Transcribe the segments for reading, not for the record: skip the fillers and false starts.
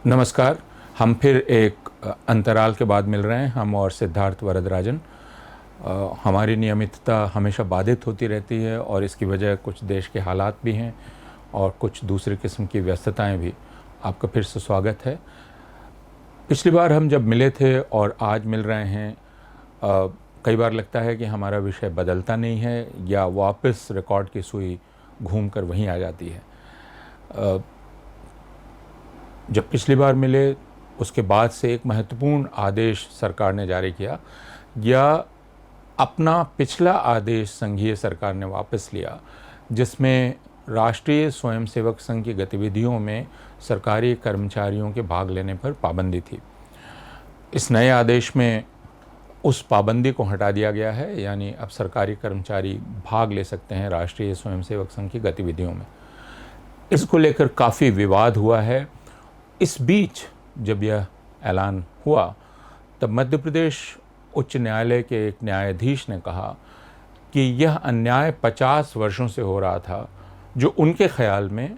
नमस्कार। हम फिर एक अंतराल के बाद मिल रहे हैं, हम और सिद्धार्थ वरदराजन। हमारी नियमितता हमेशा बाधित होती रहती है और इसकी वजह कुछ देश के हालात भी हैं और कुछ दूसरे किस्म की व्यस्तताएं भी। आपका फिर से स्वागत है। पिछली बार हम जब मिले थे और आज मिल रहे हैं, कई बार लगता है कि हमारा विषय बदलता नहीं है या वापस रिकॉर्ड की सुई घूम कर वहीं आ जाती है। जब पिछली बार मिले उसके बाद से एक महत्वपूर्ण आदेश सरकार ने जारी किया या अपना पिछला आदेश संघीय सरकार ने वापस लिया, जिसमें राष्ट्रीय स्वयंसेवक संघ की गतिविधियों में सरकारी कर्मचारियों के भाग लेने पर पाबंदी थी। इस नए आदेश में उस पाबंदी को हटा दिया गया है, यानी अब सरकारी कर्मचारी भाग ले सकते हैं राष्ट्रीय स्वयंसेवक संघ की गतिविधियों में। इसको लेकर काफ़ी विवाद हुआ है। इस बीच जब यह ऐलान हुआ तब मध्य प्रदेश उच्च न्यायालय के एक न्यायाधीश ने कहा कि यह अन्याय 50 वर्षों से हो रहा था, जो उनके ख्याल में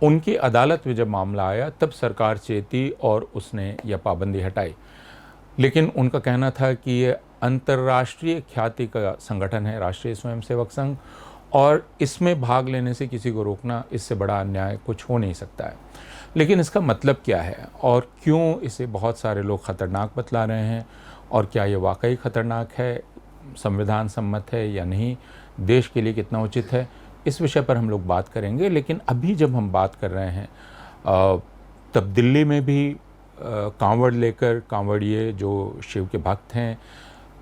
उनकी अदालत में जब मामला आया तब सरकार चेती और उसने यह पाबंदी हटाई। लेकिन उनका कहना था कि यह अंतर्राष्ट्रीय ख्याति का संगठन है राष्ट्रीय स्वयंसेवक संघ, और इसमें भाग लेने से किसी को रोकना, इससे बड़ा अन्याय कुछ हो नहीं सकता है। लेकिन इसका मतलब क्या है और क्यों इसे बहुत सारे लोग ख़तरनाक बतला रहे हैं, और क्या ये वाकई ख़तरनाक है, संविधान सम्मत है या नहीं, देश के लिए कितना उचित है, इस विषय पर हम लोग बात करेंगे। लेकिन अभी जब हम बात कर रहे हैं तब दिल्ली में भी कांवड़ लेकर कांवड़िए जो शिव के भक्त हैं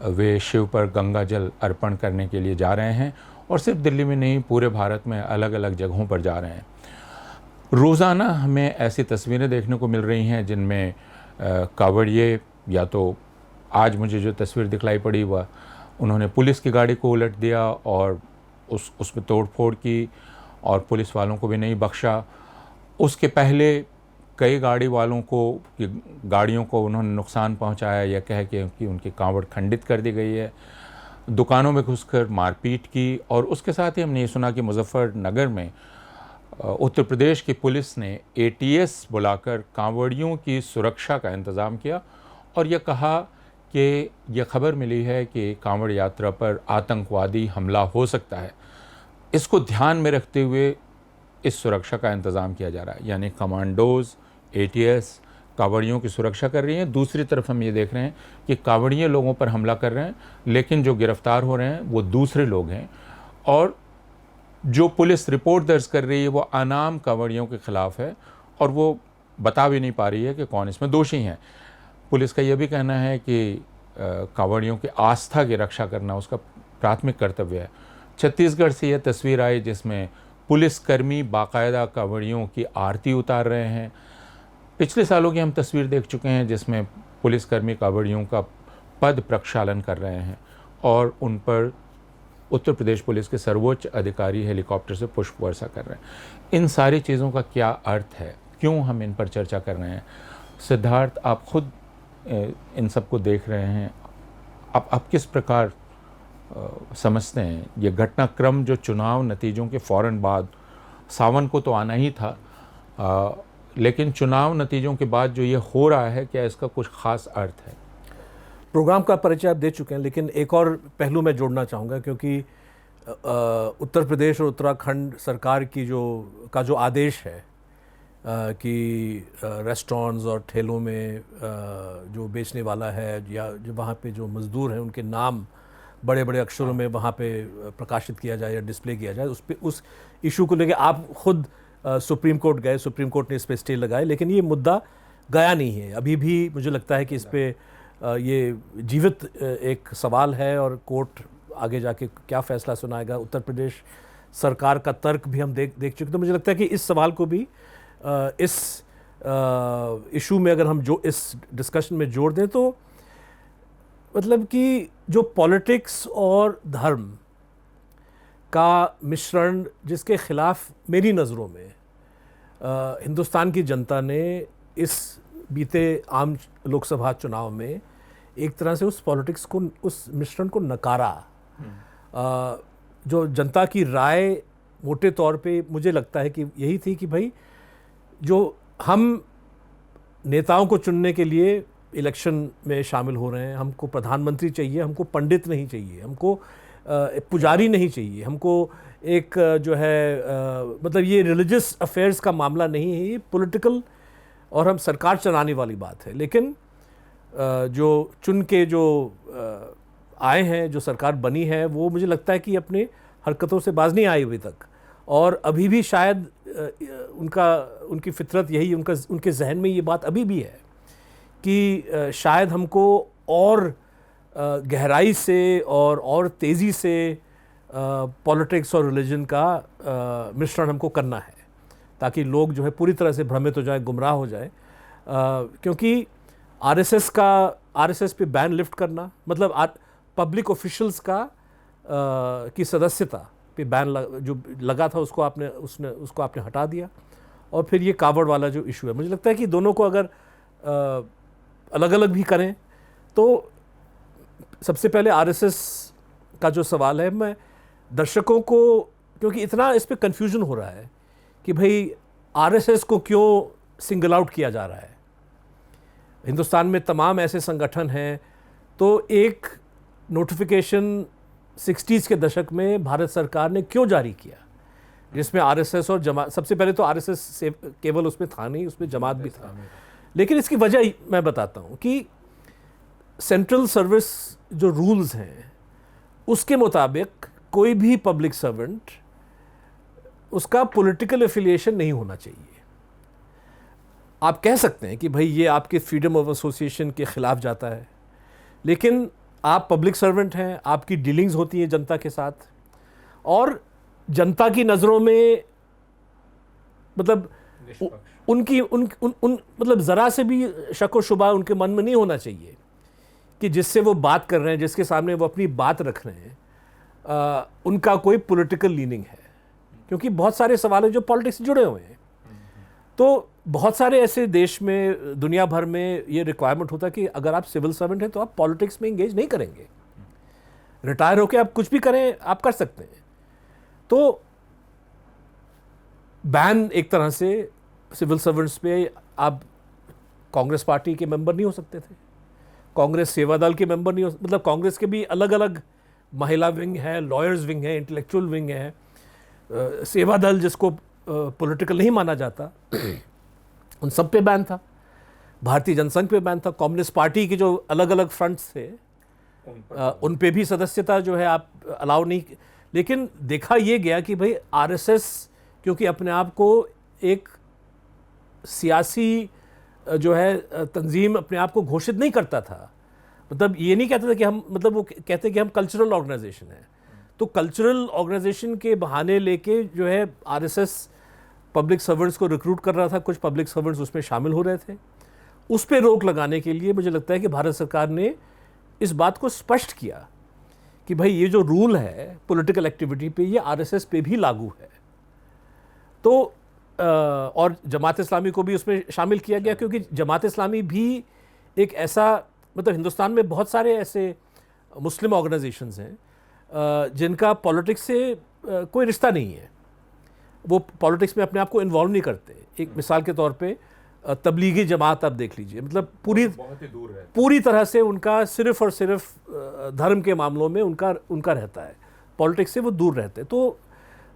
वे शिव पर गंगा जल अर्पण करने के लिए जा रहे हैं, और सिर्फ दिल्ली में नहीं पूरे भारत में अलग अलग जगहों पर जा रहे हैं। रोज़ाना हमें ऐसी तस्वीरें देखने को मिल रही हैं जिनमें कांवड़िए, या तो आज मुझे जो तस्वीर दिखलाई पड़ी वह उन्होंने पुलिस की गाड़ी को उलट दिया और उसमें तोड़फोड़ की और पुलिस वालों को भी नहीं बख्शा। उसके पहले कई गाड़ियों को उन्होंने नुकसान पहुंचाया या कह के कि उनकी कांवड़ खंडित कर दी गई है, दुकानों में घुसकर मारपीट की। और उसके साथ ही हमने ये सुना कि मुजफ्फरनगर में उत्तर प्रदेश की पुलिस ने ATS बुलाकर कांवड़ियों की सुरक्षा का इंतज़ाम किया और यह कहा कि यह खबर मिली है कि कांवड़ यात्रा पर आतंकवादी हमला हो सकता है। इसको ध्यान में रखते हुए इस सुरक्षा का इंतज़ाम किया जा रहा है, यानी कमांडोज़, ATS कांवड़ियों की सुरक्षा कर रही हैं। दूसरी तरफ हम ये देख रहे हैं कि कांवड़िए लोगों पर हमला कर रहे हैं, लेकिन जो गिरफ्तार हो रहे हैं वो दूसरे लोग हैं, और जो पुलिस रिपोर्ट दर्ज कर रही है वो अनाम कांवड़ियों के खिलाफ है और वो बता भी नहीं पा रही है कि कौन इसमें दोषी हैं। पुलिस का यह भी कहना है कि कांवड़ियों की आस्था की रक्षा करना उसका प्राथमिक कर्तव्य है। छत्तीसगढ़ से यह तस्वीर आई जिसमें पुलिसकर्मी बाकायदा कांवड़ियों की आरती उतार रहे हैं। पिछले सालों की हम तस्वीर देख चुके हैं जिसमें पुलिसकर्मी कांवड़ियों का पद प्रक्षालन कर रहे हैं और उन पर उत्तर प्रदेश पुलिस के सर्वोच्च अधिकारी हेलीकॉप्टर से पुष्प वर्षा कर रहे हैं। इन सारी चीज़ों का क्या अर्थ है, क्यों हम इन पर चर्चा कर रहे हैं? सिद्धार्थ, आप खुद इन सब को देख रहे हैं, आप किस प्रकार समझते हैं ये घटनाक्रम जो चुनाव नतीजों के फ़ौरन बाद, सावन को तो आना ही था, लेकिन चुनाव नतीजों के बाद जो ये हो रहा है, क्या इसका कुछ ख़ास अर्थ है? प्रोग्राम का परिचय आप दे चुके हैं, लेकिन एक और पहलू मैं जोड़ना चाहूँगा, क्योंकि उत्तर प्रदेश और उत्तराखंड सरकार की जो आदेश है कि रेस्टोरेंट्स और ठेलों में जो बेचने वाला है या जो वहाँ पे जो मज़दूर हैं उनके नाम बड़े बड़े अक्षरों में वहाँ पे प्रकाशित किया जाए या डिस्प्ले किया जाए, उस इशू को लेकर आप खुद सुप्रीम कोर्ट गए, सुप्रीम कोर्ट ने इस पर स्टे लगाए, लेकिन ये मुद्दा गया नहीं है। अभी भी मुझे लगता है कि इस पर ये जीवित एक सवाल है और कोर्ट आगे जाके क्या फ़ैसला सुनाएगा। उत्तर प्रदेश सरकार का तर्क भी हम देख चुके। तो मुझे लगता है कि इस सवाल को भी इस इशू में अगर हम इस डिस्कशन में जोड़ दें, तो मतलब कि जो पॉलिटिक्स और धर्म का मिश्रण, जिसके ख़िलाफ़ मेरी नज़रों में हिंदुस्तान की जनता ने इस बीते आम लोकसभा चुनाव में एक तरह से उस पॉलिटिक्स को, उस मिश्रण को नकारा। जो जनता की राय मोटे तौर पे मुझे लगता है कि यही थी कि भाई जो हम नेताओं को चुनने के लिए इलेक्शन में शामिल हो रहे हैं। हमको प्रधानमंत्री चाहिए, हमको पंडित नहीं चाहिए, हमको पुजारी नहीं चाहिए, हमको एक जो है मतलब ये रिलीजियस अफेयर्स का मामला नहीं है, ये पॉलिटिकल और हम सरकार चलाने वाली बात है। लेकिन जो चुन के जो आए हैं, जो सरकार बनी है, वो मुझे लगता है कि अपने हरकतों से बाज नहीं आई अभी तक, और अभी भी शायद उनकी फितरत यही, उनके जहन में ये बात अभी भी है कि शायद हमको और गहराई से और तेज़ी से पॉलिटिक्स और रिलीजन का मिश्रण हमको करना है, ताकि लोग जो है पूरी तरह से भ्रमित हो जाए, गुमराह हो जाए। क्योंकि आरएसएस पे बैन लिफ्ट करना मतलब पब्लिक ऑफिशियल्स की सदस्यता पे बैन जो लगा था उसको आपने हटा दिया, और फिर ये कावड़ वाला जो इशू है, मुझे लगता है कि दोनों को अगर अलग अलग भी करें तो सबसे पहले आरएसएस का जो सवाल है, मैं दर्शकों को, क्योंकि इतना इस पे कन्फ्यूजन हो रहा है कि भाई आरएसएस को क्यों सिंगल आउट किया जा रहा है। हिंदुस्तान में तमाम ऐसे संगठन हैं, तो एक नोटिफिकेशन 60s के दशक में भारत सरकार ने क्यों जारी किया, जिसमें आरएसएस और जमात, सबसे पहले तो आरएसएस से केवल उसमें था नहीं, उसमें जमात भी था। लेकिन इसकी वजह मैं बताता हूँ कि सेंट्रल सर्विस जो रूल्स हैं उसके मुताबिक कोई भी पब्लिक सर्वेंट, उसका पॉलिटिकल एफिलिएशन नहीं होना चाहिए। आप कह सकते हैं कि भाई ये आपके फ्रीडम ऑफ एसोसिएशन के खिलाफ जाता है, लेकिन आप पब्लिक सर्वेंट हैं, आपकी डीलिंग्स होती हैं जनता के साथ, और जनता की नज़रों में मतलब मतलब ज़रा से भी शक व शुबा उनके मन में नहीं होना चाहिए कि जिससे वो बात कर रहे हैं, जिसके सामने वो अपनी बात रख रहे हैं, उनका कोई पॉलिटिकल लीनिंग है। क्योंकि बहुत सारे सवाल हैं जो पॉलिटिक्स से जुड़े हुए हैं। तो बहुत सारे ऐसे देश में, दुनिया भर में ये रिक्वायरमेंट होता है कि अगर आप सिविल सर्वेंट हैं तो आप पॉलिटिक्स में इंगेज नहीं करेंगे, रिटायर होकर आप कुछ भी करें, आप कर सकते हैं। तो बैन एक तरह से सिविल सर्वेंट्स पे, आप कांग्रेस पार्टी के मेंबर नहीं हो सकते थे, कांग्रेस सेवा दल के मेंबर नहीं हो, मतलब कांग्रेस के भी अलग अलग महिला विंग है, लॉयर्स विंग है, इंटेलेक्चुअल विंग है, सेवा दल जिसको पॉलिटिकल नहीं माना जाता उन सब पे बैन था, भारतीय जनसंघ पे बैन था, कम्युनिस्ट पार्टी के जो अलग अलग फ्रंट्स थे उन पे भी सदस्यता जो है आप अलाउ नहीं। लेकिन देखा ये गया कि भाई आरएसएस क्योंकि अपने आप को एक सियासी जो है तंजीम अपने आप को घोषित नहीं करता था, मतलब ये नहीं कहता था कि हम, मतलब वो कहते कि हम कल्चरल ऑर्गेनाइजेशन है, तो कल्चरल ऑर्गेनाइजेशन के बहाने लेके जो है आरएसएस पब्लिक सर्वेंट्स को रिक्रूट कर रहा था, कुछ पब्लिक सर्वेंट्स उसमें शामिल हो रहे थे। उस पर रोक लगाने के लिए मुझे लगता है कि भारत सरकार ने इस बात को स्पष्ट किया कि भाई ये जो रूल है पॉलिटिकल एक्टिविटी पे, ये आरएसएस पे भी लागू है। तो और जमात इस्लामी को भी उसमें शामिल किया गया, क्योंकि जमात इस्लामी भी एक ऐसा, मतलब हिंदुस्तान में बहुत सारे ऐसे मुस्लिम ऑर्गेनाइजेशंस हैं जिनका पॉलिटिक्स से कोई रिश्ता नहीं है, वो पॉलिटिक्स में अपने आप को इन्वॉल्व नहीं करते। एक मिसाल के तौर पे तबलीगी जमात आप देख लीजिए, मतलब पूरी तरह से उनका सिर्फ और सिर्फ धर्म के मामलों में उनका रहता है, पॉलिटिक्स से वो दूर रहते हैं। तो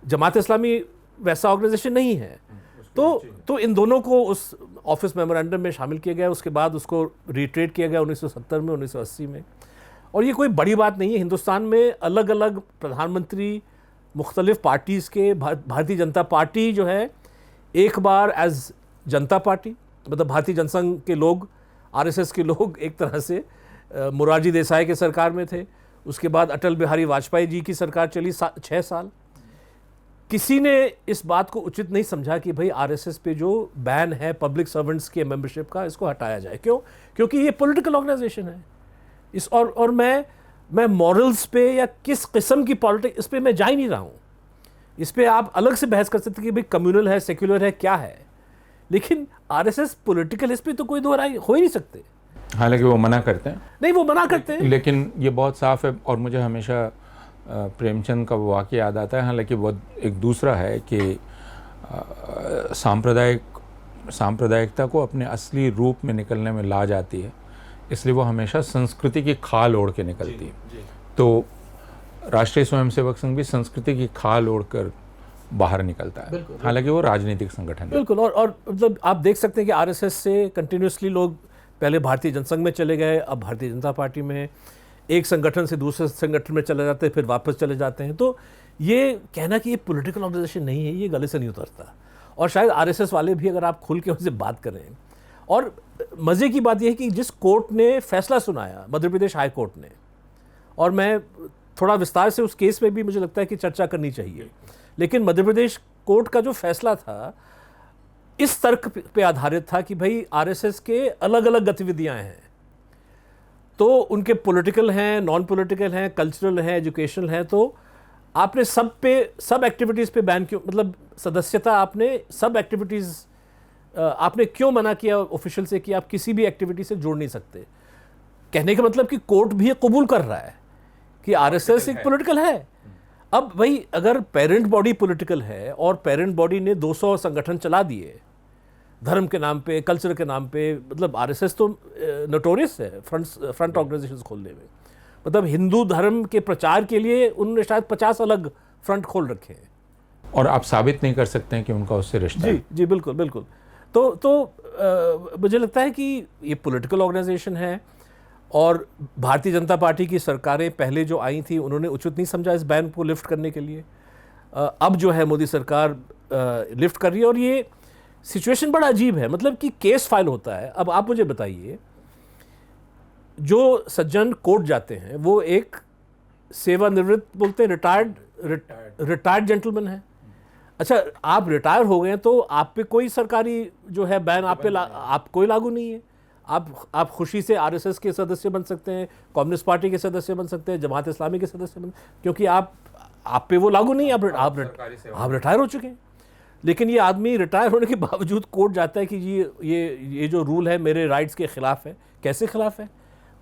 जमात इस्लामी वैसा ऑर्गेनाइजेशन नहीं है। तो इन दोनों को उस ऑफिस मेमोरेंडम में शामिल किया गया, उसके बाद उसको रिट्रेट किया गया 1970 में, 1980 में। और ये कोई बड़ी बात नहीं है। हिंदुस्तान में अलग अलग प्रधानमंत्री मुख्तलिफ पार्टीज़ के, भारतीय जनता पार्टी जो है एक बार एज जनता पार्टी, मतलब भारतीय जनसंघ के लोग, आरएसएस के लोग एक तरह से मोरारजी देसाई के सरकार में थे, उसके बाद अटल बिहारी वाजपेयी जी की सरकार चली 6 साल। किसी ने इस बात को उचित नहीं समझा कि भाई आरएसएस पे जो बैन है पब्लिक सर्वेंट्स के मेंबरशिप का, इसको हटाया जाए। क्यों? क्योंकि ये पॉलिटिकल ऑर्गेनाइजेशन है। इस और मैं मॉरल्स पे या किस किस्म की पॉलिटिक्स, इस पे मैं जा ही नहीं रहा हूँ। इस पे आप अलग से बहस कर सकते कि भाई कम्युनल है, सेक्युलर है, क्या है, लेकिन आरएसएस पॉलिटिकल, इस पे तो कोई दो राय हो ही नहीं सकते। हालांकि वो मना करते हैं, नहीं वो मना करते हैं, लेकिन ये बहुत साफ है। और मुझे हमेशा प्रेमचंद का वो वाक़या याद आता है, हालांकि वो एक दूसरा है कि सांप्रदायिक सांप्रदायिकता को अपने असली रूप में निकलने में ला जाती है, इसलिए वो हमेशा संस्कृति की खाल ओढ़ के निकलती है। तो राष्ट्रीय स्वयंसेवक संघ भी संस्कृति की खाल ओढ़कर बाहर निकलता है, हालांकि वो राजनीतिक संगठन है। बिल्कुल। और मतलब आप देख सकते हैं कि आरएसएस से कंटिन्यूसली लोग पहले भारतीय जनसंघ में चले गए, अब भारतीय जनता पार्टी में, एक संगठन से दूसरे संगठन में चले जाते हैं, फिर वापस चले जाते हैं। तो ये कहना कि ये पॉलिटिकल ऑर्गेनाइजेशन नहीं है, ये गले से नहीं उतरता। और शायद आरएसएस वाले भी अगर आप खुल के उनसे बात करें, और मज़े की बात यह है कि जिस कोर्ट ने फैसला सुनाया, मध्य प्रदेश हाई कोर्ट ने, और मैं थोड़ा विस्तार से उस केस में भी मुझे लगता है कि चर्चा करनी चाहिए, लेकिन मध्य प्रदेश कोर्ट का जो फैसला था इस तर्क पे आधारित था कि भाई आरएसएस के अलग अलग गतिविधियां हैं, तो उनके पॉलिटिकल हैं, नॉन पॉलिटिकल हैं, कल्चरल हैं, एजुकेशनल हैं, तो आपने सब एक्टिविटीज़ पे बैन क्यों, मतलब सदस्यता आपने सब एक्टिविटीज़ आपने क्यों मना किया ऑफिशियल से कि आप किसी भी एक्टिविटी से जोड़ नहीं सकते? कहने का मतलब कि कोर्ट भी ये कबूल कर रहा है कि आरएसएस एक पॉलिटिकल है। अब भाई अगर पेरेंट बॉडी पॉलिटिकल है और पेरेंट बॉडी ने 200 संगठन चला दिए धर्म के नाम पे, कल्चर के नाम पे, मतलब आरएसएस तो नोटोरियस है फ्रंट ऑर्गेनाइजेशंस खोलने में। मतलब हिंदू धर्म के प्रचार के लिए उन्होंने शायद 50 अलग फ्रंट खोल रखे हैं, और आप साबित नहीं कर सकते हैं कि उनका उससे रिश्ता है। जी बिल्कुल बिल्कुल। तो मुझे लगता है कि ये पॉलिटिकल ऑर्गेनाइजेशन है, और भारतीय जनता पार्टी की सरकारें पहले जो आई थी उन्होंने उचित नहीं समझा इस बैन को लिफ्ट करने के लिए। अब जो है मोदी सरकार लिफ्ट कर रही है, और ये सिचुएशन बड़ा अजीब है। मतलब कि केस फाइल होता है। अब आप मुझे बताइए, जो सज्जन कोर्ट जाते हैं वो एक सेवानिवृत्त बोलते हैं, रिटायर्ड जेंटलमैन है। अच्छा, आप रिटायर हो गए तो आप पे कोई सरकारी जो है बैन आप कोई लागू नहीं है। आप खुशी से आरएसएस के सदस्य बन सकते हैं, कम्युनिस्ट पार्टी के सदस्य बन सकते हैं, जमात इस्लामी के सदस्य बन, क्योंकि आप पे वो लागू नहीं, आप रिटायर हो चुके हैं। लेकिन ये आदमी रिटायर होने के बावजूद कोर्ट जाता है कि ये जो रूल है मेरे राइट्स के खिलाफ है। कैसे खिलाफ है?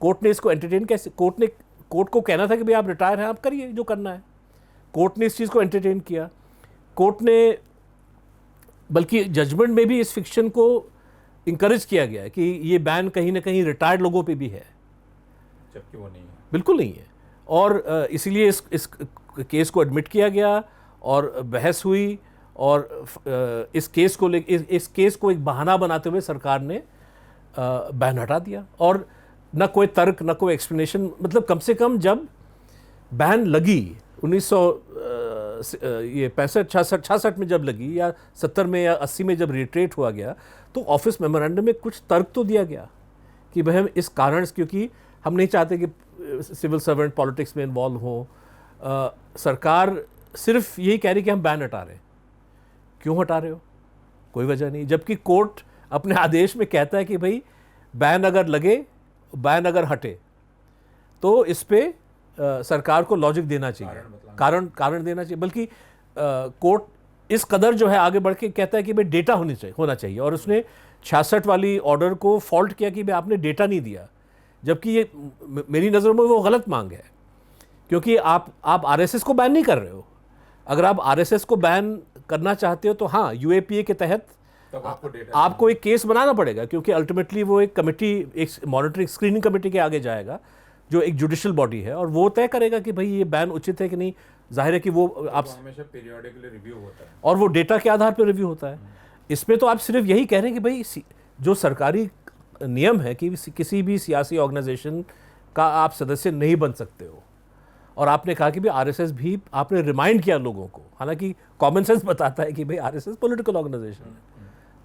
कोर्ट ने इसको एंटरटेन कैसे? कोर्ट को कहना था कि भाई आप रिटायर हैं, आप करिए जो करना है। कोर्ट ने इस चीज़ को एंटरटेन किया। कोर्ट ने, बल्कि जजमेंट में भी इस फिक्शन को इंकरेज किया गया है कि ये बैन कहीं ना कहीं रिटायर्ड लोगों पे भी है, जबकि वो नहीं है, बिल्कुल नहीं है। और इसीलिए इस केस को एडमिट किया गया और बहस हुई, और इस केस को एक बहाना बनाते हुए सरकार ने बैन हटा दिया। और न कोई तर्क, न कोई एक्सप्लेनेशन। मतलब कम से कम जब बैन लगी 1965-66 में जब लगी, या 70 में या 80 में जब रिट्रेट हुआ गया, तो ऑफिस मेमोरेंडम में कुछ तर्क तो दिया गया कि भाई हम इस कारण, क्योंकि हम नहीं चाहते कि सिविल सर्वेंट पॉलिटिक्स में इन्वॉल्व हो। सरकार सिर्फ यही कह रही कि हम बैन हटा रहे हैं। क्यों हटा रहे हो? कोई वजह नहीं। जबकि कोर्ट अपने आदेश में कहता है कि भाई बैन अगर लगे, बैन अगर हटे, तो इस पे सरकार को लॉजिक देना चाहिए, कारण देना चाहिए। बल्कि कोर्ट इस कदर जो है आगे बढ़ के कहता है कि भाई डेटा होना चाहिए। और उसने 66 वाली ऑर्डर को फॉल्ट किया कि भाई आपने डेटा नहीं दिया, जबकि ये मेरी नज़रों में वो गलत मांग है, क्योंकि आप आरएसएस को बैन नहीं कर रहे हो। अगर आप आरएसएस को बैन करना चाहते हो तो हाँ, यूएपीए के तहत आपको एक केस बनाना पड़ेगा, क्योंकि अल्टीमेटली वो एक कमेटी, एक मॉनिटरिंग स्क्रीनिंग कमेटी के आगे जाएगा, जो एक जुडिशियल बॉडी है, और वो तय करेगा कि भाई ये बैन उचित है कि नहीं। जाहिर है कि वो आप हमेशा पीरियोडिकली रिव्यू होता है, और वो डेटा के आधार पर रिव्यू होता है। इसमें तो आप सिर्फ यही कह रहे हैं कि भाई जो सरकारी नियम है कि किसी भी सियासी ऑर्गेनाइजेशन का आप सदस्य नहीं बन सकते हो, और आपने कहा कि भाई आरएसएस भी, आपने रिमाइंड किया लोगों को, हालांकि कॉमन सेंस बताता है कि भाई आरएसएस पॉलिटिकल ऑर्गेनाइजेशन है,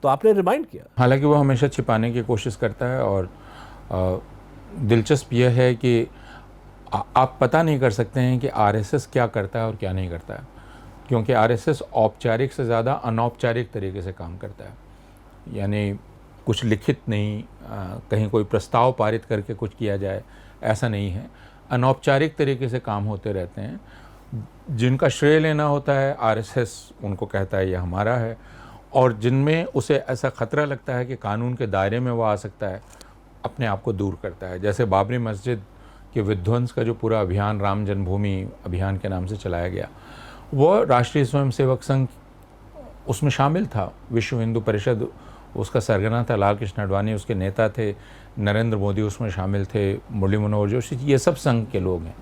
तो आपने रिमाइंड किया। हालांकि वो हमेशा छिपाने की कोशिश करता है। और दिलचस्प यह है कि आप पता नहीं कर सकते हैं कि आरएसएस क्या करता है और क्या नहीं करता है, क्योंकि आरएसएस औपचारिक से ज़्यादा अनौपचारिक तरीके से काम करता है। यानी कुछ लिखित नहीं, कहीं कोई प्रस्ताव पारित करके कुछ किया जाए, ऐसा नहीं है। अनौपचारिक तरीके से काम होते रहते हैं। जिनका श्रेय लेना होता है आरएसएस उनको कहता है ये हमारा है, और जिनमें उसे ऐसा खतरा लगता है कि कानून के दायरे में वो आ सकता है, अपने आप को दूर करता है। जैसे बाबरी मस्जिद के विध्वंस का जो पूरा अभियान राम जन्मभूमि अभियान के नाम से चलाया गया, वो राष्ट्रीय स्वयंसेवक संघ उसमें शामिल था, विश्व हिंदू परिषद उसका सरगना था, लाल कृष्ण आडवाणी उसके नेता थे, नरेंद्र मोदी उसमें शामिल थे, मुरली मनोहर जोशी, ये सब संघ के लोग हैं।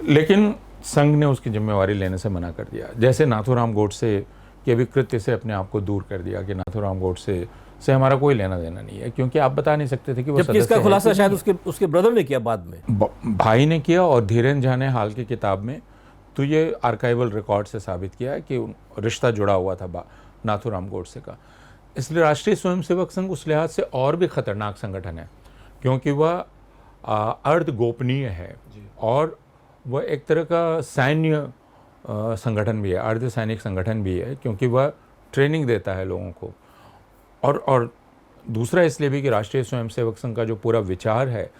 लेकिन संघ ने उसकी जिम्मेवारी लेने से मना कर दिया। जैसे नाथूराम गोडसे के भी कृत्य से अपने आप को दूर कर दिया कि नाथूराम गोडसे से हमारा कोई लेना देना नहीं है, क्योंकि आप बता नहीं सकते थे कि वो जबकि इसका सदस्य खुलासा है कि शायद नहीं। उसके ब्रदर ने किया बाद में। भाई ने किया और धीरेन्द्र झा ने हाल की किताब में तो ये आर्काइवल रिकॉर्ड से साबित किया है कि रिश्ता जुड़ा हुआ था नाथूराम गोडसे का। इसलिए राष्ट्रीय स्वयंसेवक संघ उस लिहाज से और भी खतरनाक संगठन है, क्योंकि वह अर्ध गोपनीय है और वह एक तरह का सैन्य संगठन भी है, अर्ध सैनिक संगठन भी है, क्योंकि वह ट्रेनिंग देता है लोगों को। और दूसरा इसलिए भी कि राष्ट्रीय स्वयंसेवक संघ का जो पूरा विचार है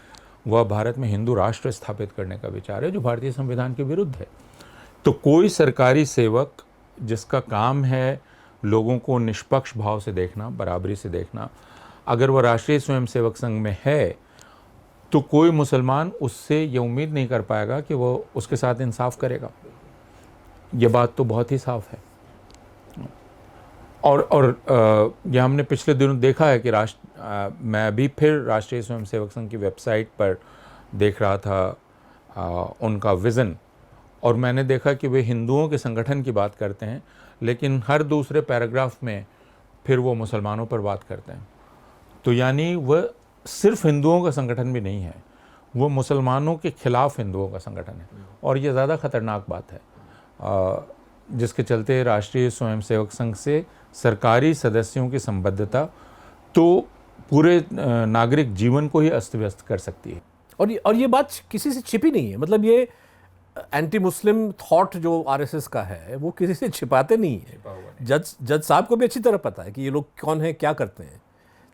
वह भारत में हिंदू राष्ट्र स्थापित करने का विचार है, जो भारतीय संविधान के विरुद्ध है। तो कोई सरकारी सेवक जिसका काम है लोगों को निष्पक्ष भाव से देखना, बराबरी से देखना, अगर वह राष्ट्रीय स्वयंसेवक संघ में है तो कोई मुसलमान उससे ये उम्मीद नहीं कर पाएगा कि वो उसके साथ इंसाफ करेगा। ये बात तो बहुत ही साफ है। और यह हमने पिछले दिनों देखा है कि मैं अभी फिर राष्ट्रीय स्वयंसेवक संघ की वेबसाइट पर देख रहा था उनका विज़न, और मैंने देखा कि वे हिंदुओं के संगठन की बात करते हैं, लेकिन हर दूसरे पैराग्राफ में फिर वो मुसलमानों पर बात करते हैं। तो यानी वह सिर्फ हिंदुओं का संगठन भी नहीं है, वो मुसलमानों के खिलाफ हिंदुओं का संगठन है, और ये ज़्यादा खतरनाक बात है, जिसके चलते राष्ट्रीय स्वयंसेवक संघ से सरकारी सदस्यों की संबद्धता तो पूरे नागरिक जीवन को ही अस्त व्यस्त कर सकती है। और ये बात किसी से छिपी नहीं है, मतलब ये एंटी मुस्लिम थॉट जो आरएसएस का है वो किसी से छिपाते नहीं है। जज साहब को भी अच्छी तरह पता है कि ये लोग कौन है, क्या करते हैं।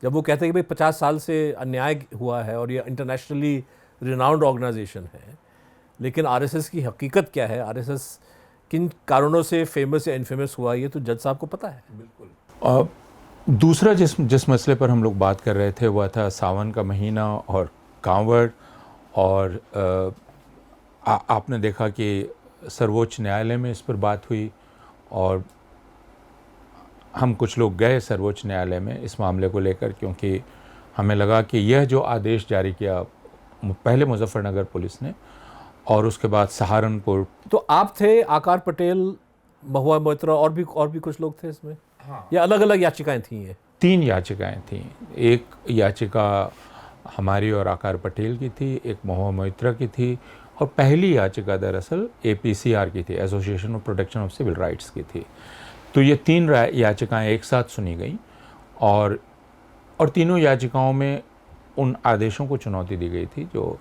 जब वो कहते हैं कि भाई 50 साल से अन्याय हुआ है और ये इंटरनेशनली रिनाउंड ऑर्गेनाइजेशन है, लेकिन आरएसएस की हकीकत क्या है, आरएसएस किन कारणों से फेमस या इनफेमस हुआ, ये तो जज साहब को पता है। बिल्कुल। दूसरा जिस मसले पर हम लोग बात कर रहे थे वह था सावन का महीना और कांवड़, और आपने देखा कि सर्वोच्च न्यायालय में इस पर बात हुई, और हम कुछ लोग गए सर्वोच्च न्यायालय में इस मामले को लेकर, क्योंकि हमें लगा कि यह जो आदेश जारी किया पहले मुजफ्फरनगर पुलिस ने और उसके बाद सहारनपुर। तो आप थे, आकार पटेल, महुआ मोइत्रा, और भी कुछ लोग थे इसमें? हाँ। या अलग अलग याचिकाएं थी? ये 3 याचिकाएं थीं। एक याचिका हमारी और आकार पटेल की थी, एक महुआ मोइत्रा की थी, और पहली याचिका दरअसल APCR की थी, association of protection of civil rights की थी। तो ये 3 याचिकाएं एक साथ सुनी गई, और तीनों याचिकाओं में उन आदेशों को चुनौती दी गई थी जो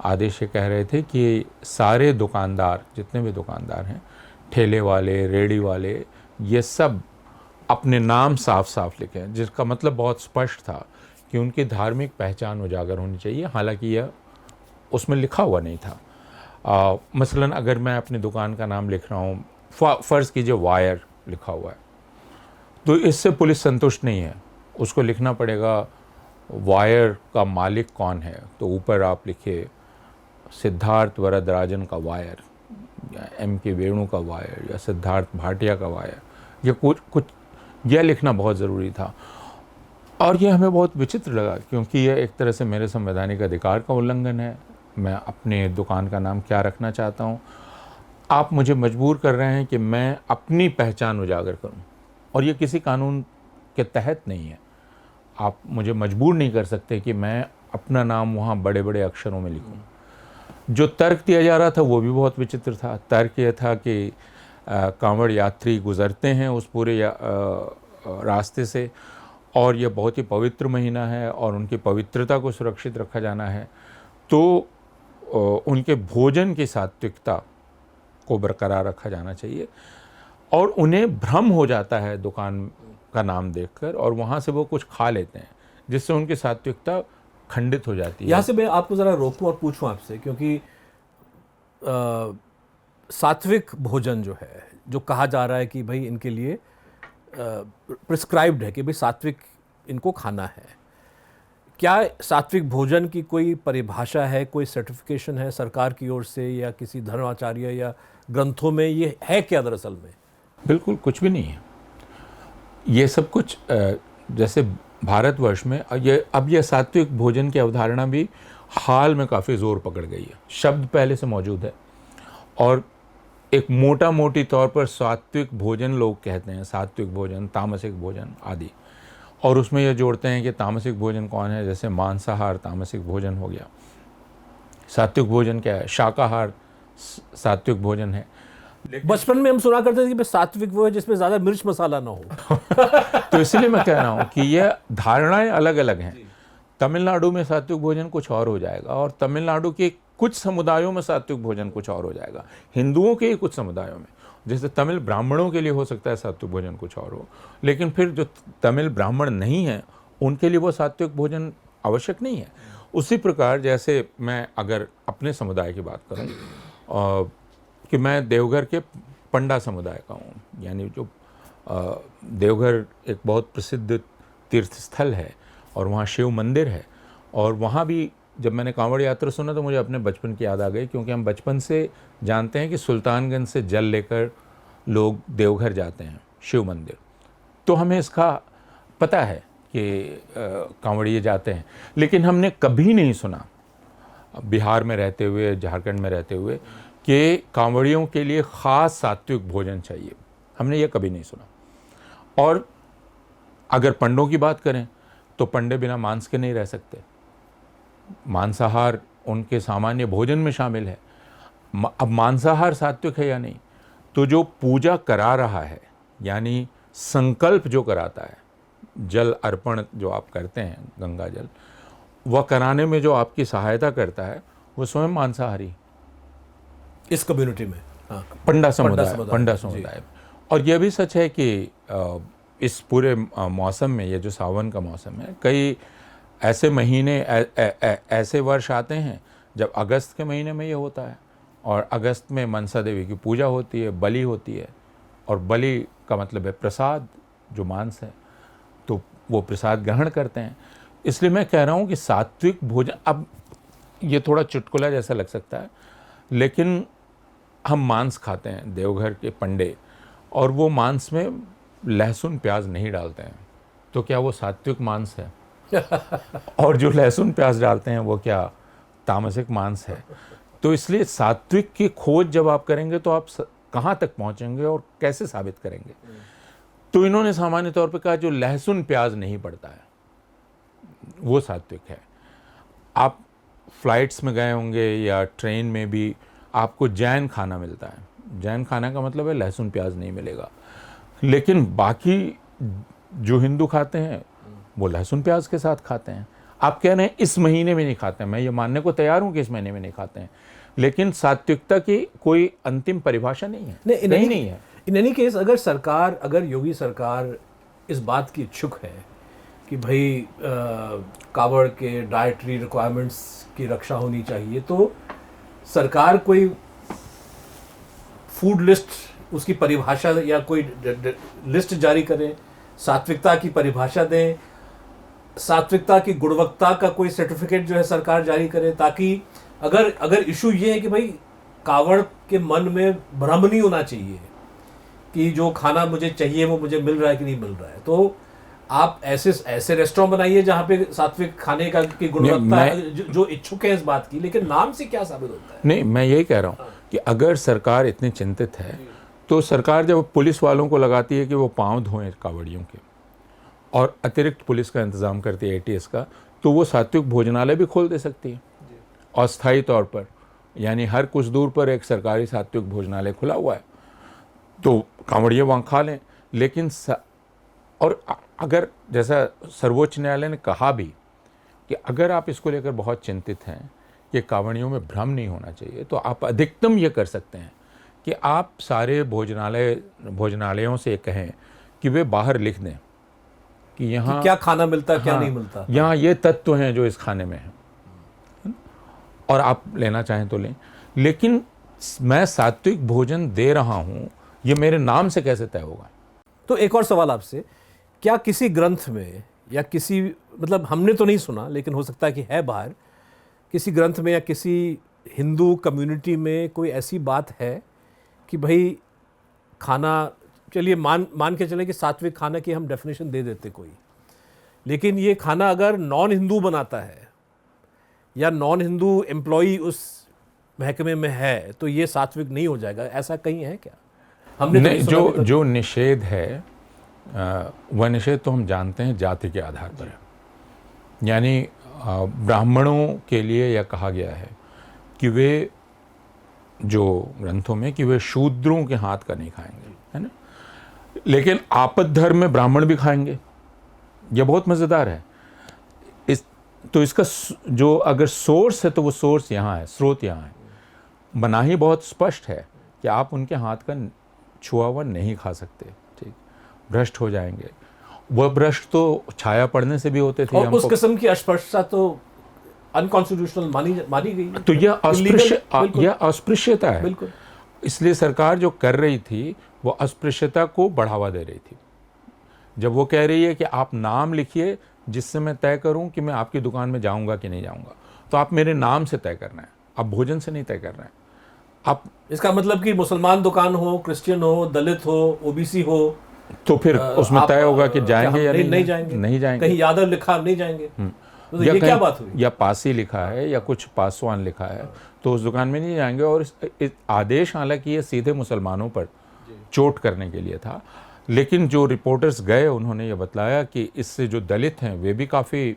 आदेश ये कह रहे थे कि सारे दुकानदार, जितने भी दुकानदार हैं, ठेले वाले, रेहड़ी वाले, ये सब अपने नाम साफ साफ लिखें, जिसका मतलब बहुत स्पष्ट था कि उनकी धार्मिक पहचान उजागर होनी चाहिए। हालांकि यह उसमें लिखा हुआ नहीं था। मसलन अगर मैं अपनी दुकान का नाम लिख रहा हूँ, फ़र्ज़ कीजिए वायर लिखा हुआ है, तो इससे पुलिस संतुष्ट नहीं है, उसको लिखना पड़ेगा वायर का मालिक कौन है। तो ऊपर आप लिखिए सिद्धार्थ वरदराजन का वायर, या M.K. वेणु का वायर, या सिद्धार्थ भाटिया का वायर, ये कुछ यह लिखना बहुत ज़रूरी था। और ये हमें बहुत विचित्र लगा, क्योंकि यह एक तरह से मेरे संवैधानिक अधिकार का उल्लंघन है। मैं अपने दुकान का नाम क्या रखना चाहता हूँ, आप मुझे मजबूर कर रहे हैं कि मैं अपनी पहचान उजागर करूँ, और ये किसी कानून के तहत नहीं है। आप मुझे मजबूर नहीं कर सकते कि मैं अपना नाम वहाँ बड़े बड़े अक्षरों में लिखूँ। जो तर्क दिया जा रहा था वो भी बहुत विचित्र था। तर्क यह था कि कांवड़ यात्री गुज़रते हैं उस पूरे रास्ते से, और यह बहुत ही पवित्र महीना है और उनकी पवित्रता को सुरक्षित रखा जाना है, तो उनके भोजन की सात्विकता को बरकरार रखा जाना चाहिए, और उन्हें भ्रम हो जाता है दुकान का नाम देखकर, और वहाँ से वो कुछ खा लेते हैं जिससे उनकी सात्विकता खंडित हो जाती है। यहाँ से मैं आपको ज़रा रोकूं और पूछूं आपसे, क्योंकि सात्विक भोजन जो है, जो कहा जा रहा है कि भाई इनके लिए प्रिस्क्राइब्ड है कि भाई सात्विक इनको खाना है, क्या सात्विक भोजन की कोई परिभाषा है, कोई सर्टिफिकेशन है सरकार की ओर से या किसी धर्माचार्य या ग्रंथों में, ये है क्या दरअसल में? बिल्कुल कुछ भी नहीं है। ये सब कुछ जैसे भारतवर्ष में अब ये सात्विक भोजन की अवधारणा भी हाल में काफ़ी ज़ोर पकड़ गई है। शब्द पहले से मौजूद है और एक मोटी तौर पर सात्विक भोजन लोग कहते हैं, सात्विक भोजन, तामसिक भोजन आदि, और उसमें ये जोड़ते हैं कि तामसिक भोजन कौन है, जैसे मांसाहार तामसिक भोजन हो गया। सात्विक भोजन क्या है? शाकाहार सात्विक भोजन है। बचपन में हम सुना करते थे कि भाई सात्विक वो है जिसमें ज्यादा मिर्च मसाला ना हो। तो इसलिए मैं कह रहा हूँ कि ये धारणाएं अलग अलग हैं। तमिलनाडु में सात्विक भोजन कुछ और हो जाएगा और तमिलनाडु के कुछ समुदायों में सात्विक भोजन कुछ और हो जाएगा। हिंदुओं के ही कुछ समुदायों में, जैसे तमिल ब्राह्मणों के लिए हो सकता है सात्विक भोजन कुछ और हो, लेकिन फिर जो तमिल ब्राह्मण नहीं हैं उनके लिए वो सात्विक भोजन आवश्यक नहीं है। उसी प्रकार जैसे मैं अगर अपने समुदाय की बात करूँ कि मैं देवघर के पंडा समुदाय का हूँ, यानी जो देवघर एक बहुत प्रसिद्ध तीर्थ स्थल है और वहाँ शिव मंदिर है, और वहाँ भी जब मैंने कांवड़ यात्रा सुना तो मुझे अपने बचपन की याद आ गई, क्योंकि हम बचपन से जानते हैं कि सुल्तानगंज से जल लेकर लोग देवघर जाते हैं शिव मंदिर, तो हमें इसका पता है कि कांवड़िए जाते हैं। लेकिन हमने कभी नहीं सुना बिहार में रहते हुए, झारखंड में रहते हुए, कि कांवड़ियों के लिए ख़ास सात्विक भोजन चाहिए। हमने ये कभी नहीं सुना। और अगर पंडों की बात करें तो पंडे बिना मांस के नहीं रह सकते। मांसाहार उनके सामान्य भोजन में शामिल है। अब मांसाहार सात्विक है या नहीं, तो जो पूजा करा रहा है, यानी संकल्प जो कराता है, जल अर्पण जो आप करते हैं गंगा जल, वह कराने में जो आपकी सहायता करता है वो स्वयं मांसाहारी इस कम्युनिटी में। हाँ, पंडा समुदाय। और यह भी सच है कि इस पूरे मौसम में, ये जो सावन का मौसम है, कई ऐसे महीने ऐसे वर्ष आते हैं जब अगस्त के महीने में ये होता है, और अगस्त में मनसा देवी की पूजा होती है, बलि होती है, और बलि का मतलब है प्रसाद, जो मांस है, तो वो प्रसाद ग्रहण करते हैं। इसलिए मैं कह रहा हूँ कि सात्विक भोजन, अब ये थोड़ा चुटकुला जैसा लग सकता है, लेकिन हम मांस खाते हैं देवघर के पंडे, और वो मांस में लहसुन प्याज नहीं डालते हैं, तो क्या वो सात्विक मांस है? और जो लहसुन प्याज डालते हैं वो क्या तामसिक मांस है? तो इसलिए सात्विक की खोज जब आप करेंगे तो आप कहाँ तक पहुँचेंगे और कैसे साबित करेंगे? तो इन्होंने सामान्य तौर पे कहा जो लहसुन प्याज नहीं पड़ता है वो सात्विक है। आप फ्लाइट्स में गए होंगे या ट्रेन में भी आपको जैन खाना मिलता है। जैन खाना का मतलब है लहसुन प्याज नहीं मिलेगा, लेकिन बाकी जो हिंदू खाते हैं वो लहसुन प्याज के साथ खाते हैं। आप कह रहे हैं इस महीने में नहीं खाते हैं, मैं ये मानने को तैयार हूँ कि इस महीने में नहीं खाते हैं, लेकिन सात्विकता की कोई अंतिम परिभाषा नहीं है, नहीं है। इन एनी केस अगर योगी सरकार इस बात की इच्छुक है कि भाई कावड़ के डाइटरी रिक्वायरमेंट्स की रक्षा होनी चाहिए, तो सरकार कोई फूड लिस्ट, उसकी परिभाषा या कोई लिस्ट जारी करे, सात्विकता की परिभाषा दें, सात्विकता की गुणवत्ता का कोई सर्टिफिकेट जो है सरकार जारी करे, ताकि अगर इशू ये है कि भाई कावड़ के मन में भ्रम नहीं होना चाहिए कि जो खाना मुझे चाहिए वो मुझे मिल रहा है कि नहीं मिल रहा है, तो आप ऐसे रेस्टोरेंट बनाइए जहाँ पे सात्विक खाने का की गुणवत्ता जो इच्छुक है इस बात की, लेकिन नाम से क्या साबित होता है? नहीं, मैं यही कह रहा हूँ कि अगर सरकार इतनी चिंतित है तो सरकार जब पुलिस वालों को लगाती है कि वो पाँव धोएं कावड़ियों के, और अतिरिक्त पुलिस का इंतज़ाम करती है ATS का, तो वो सात्विक भोजनालय भी खोल दे सकती है अस्थायी तौर पर। यानी हर कुछ दूर पर एक सरकारी सात्विक भोजनालय खुला हुआ है, तो कांवड़िए वहाँ खा लें। लेकिन और अगर जैसा सर्वोच्च न्यायालय ने कहा भी कि अगर आप इसको लेकर बहुत चिंतित हैं कि कांवड़ियों में भ्रम नहीं होना चाहिए, तो आप अधिकतम ये कर सकते हैं कि आप सारे भोजनालयों से कहें कि वे बाहर लिख दें कि यहाँ क्या खाना मिलता है, क्या नहीं मिलता, यहाँ ये तत्व हैं जो इस खाने में हैं, और आप लेना चाहें तो लें। लेकिन मैं सात्विक भोजन दे रहा हूँ, ये मेरे नाम से कैसे तय होगा? तो एक और सवाल आपसे, क्या किसी ग्रंथ में या किसी, मतलब हमने तो नहीं सुना लेकिन हो सकता है कि है बाहर, किसी ग्रंथ में या किसी हिंदू कम्युनिटी में कोई ऐसी बात है कि भाई खाना, चलिए मान के चले कि सात्विक खाना की हम डेफिनेशन दे देते कोई, लेकिन ये खाना अगर नॉन हिंदू बनाता है या नॉन हिंदू एम्प्लॉई उस महकमे में है तो ये सात्विक नहीं हो जाएगा, ऐसा कहीं है क्या? हमने तो नहीं, सुना अभी तक। जो निषेध है वह निषेध तो हम जानते हैं जाति के आधार पर है। यानी ब्राह्मणों के लिए यह कहा गया है कि वे, जो ग्रंथों में, कि वे शूद्रों के हाथ का नहीं खाएंगे, है ना। लेकिन आपद धर्म में ब्राह्मण भी खाएंगे। यह बहुत मज़ेदार है। तो इसका जो अगर सोर्स है तो वो सोर्स यहाँ है, स्रोत यहाँ है। मनाही बहुत स्पष्ट है कि आप उनके हाथ का छुआ हुआ नहीं खा सकते, ठीक, भ्रष्ट हो जाएंगे। वह भ्रष्ट तो छाया पड़ने से भी होते थे। और उस किस्म की अस्पृश्यता तो अनकॉन्स्टिट्यूशनल मानी गई है। तो यह अस्पृश्यता है। बिल्कुल। इसलिए सरकार जो कर रही थी वो अस्पृश्यता को बढ़ावा दे रही थी। जब वो कह रही है कि आप नाम लिखिए जिससे मैं तय करूं कि मैं आपकी दुकान में जाऊंगा कि नहीं जाऊंगा, तो आप मेरे नाम से तय करना है, आप भोजन से नहीं तय करना है। आप इसका मतलब कि मुसलमान दुकान हो, क्रिश्चियन हो, दलित हो, ओबीसी हो, तो फिर उसमें तय होगा कि जाएंगे या नहीं जाएंगे। नहीं जाएंगे। कहीं यादव लिखा नहीं जाएंगे, तो या ये क्या कहीं बात हुई? या पासी लिखा है या कुछ पासवान लिखा है तो उस दुकान में नहीं जाएंगे। और इस आदेश हालांकि ये सीधे मुसलमानों पर चोट करने के लिए था, लेकिन जो रिपोर्टर्स गए उन्होंने ये बतलाया कि इससे जो दलित हैं वे भी काफ़ी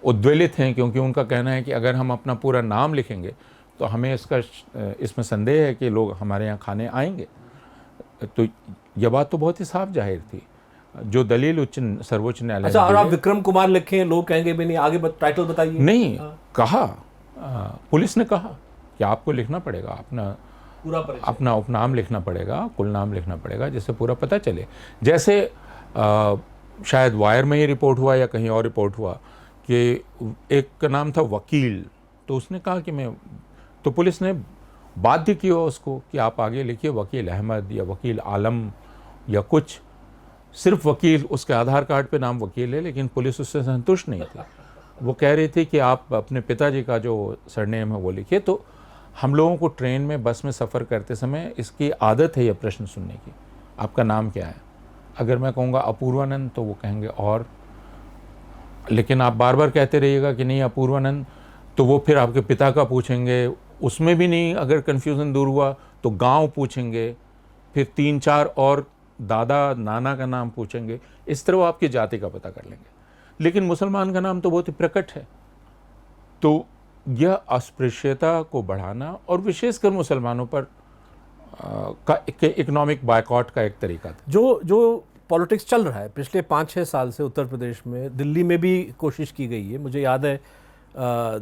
उद्वेलित हैं, क्योंकि उनका कहना है कि अगर हम अपना पूरा नाम लिखेंगे तो हमें इसमें संदेह है कि लोग हमारे यहाँ खाने आएंगे। तो यह बात तो बहुत ही साफ जाहिर थी। जो दलील सर्वोच्च न्यायालय अच्छा, और आप विक्रम कुमार लिखें, लोग कहेंगे भी नहीं, आगे टाइटल बताइए। नहीं, कहा, पुलिस ने कहा कि आपको लिखना पड़ेगा, अपना उपनाम लिखना पड़ेगा, कुल नाम लिखना पड़ेगा, जिससे पूरा पता चले। जैसे शायद वायर में ही रिपोर्ट हुआ या कहीं और रिपोर्ट हुआ कि एक का नाम था वकील, तो उसने कहा कि मैं, तो पुलिस ने बाध्य किया उसको कि आप आगे लिखिए वकील अहमद या वकील आलम या कुछ, सिर्फ वकील। उसके आधार कार्ड पे नाम वकील है, लेकिन पुलिस उससे संतुष्ट नहीं थी। वो कह रही थी कि आप अपने पिताजी का जो सरनेम है वो लिखिए। तो हम लोगों को ट्रेन में, बस में सफ़र करते समय इसकी आदत है यह प्रश्न सुनने की, आपका नाम क्या है? अगर मैं कहूँगा अपूर्वानंद तो वो कहेंगे और, लेकिन आप बार बार कहते रहिएगा कि नहीं अपूर्वानंद, तो वो फिर आपके पिता का पूछेंगे, उसमें भी नहीं, अगर कन्फ्यूज़न दूर हुआ तो गांव पूछेंगे, फिर 3-4 और दादा नाना का नाम पूछेंगे। इस तरह वो आपकी जाति का पता कर लेंगे। लेकिन मुसलमान का नाम तो बहुत ही प्रकट है। तो यह अस्पृश्यता को बढ़ाना और विशेषकर मुसलमानों पर का इकोनॉमिक बायकॉट का एक तरीका था। जो पॉलिटिक्स चल रहा है पिछले 5-6 साल से उत्तर प्रदेश में, दिल्ली में भी कोशिश की गई है। मुझे याद है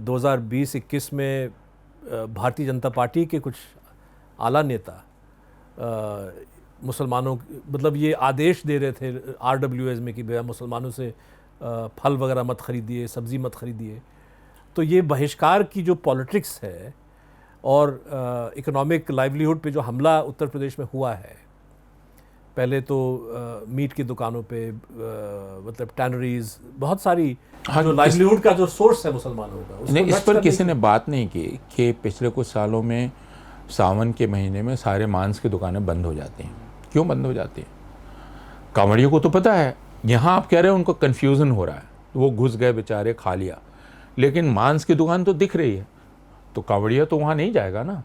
2020-21 में भारतीय जनता पार्टी के कुछ आला नेता मुसलमानों, मतलब ये आदेश दे रहे थे RWS में कि भैया मुसलमानों से फल वगैरह मत खरीदिए, सब्ज़ी मत खरीदिए। तो ये बहिष्कार की जो पॉलिटिक्स है और इकोनॉमिक लाइवलीहुड पे जो हमला उत्तर प्रदेश में हुआ है, पहले तो मीट की दुकानों पे, मतलब टैनरीज, बहुत सारी, जो लाइवलीहुड का जो सोर्स है मुसलमानों का, नहीं, इस पर किसी ने बात नहीं की कि पिछले कुछ सालों में सावन के महीने में सारे मांस की दुकानें बंद हो जाती हैं। क्यों बंद हो जाती हैं? कांवड़ियों को तो पता है। यहाँ आप कह रहे हैं उनको कन्फ्यूज़न हो रहा है, वो घुस गए बेचारे, खा लिया, लेकिन मांस की दुकान तो दिख रही है, तो कांवड़िया तो वहाँ नहीं जाएगा ना।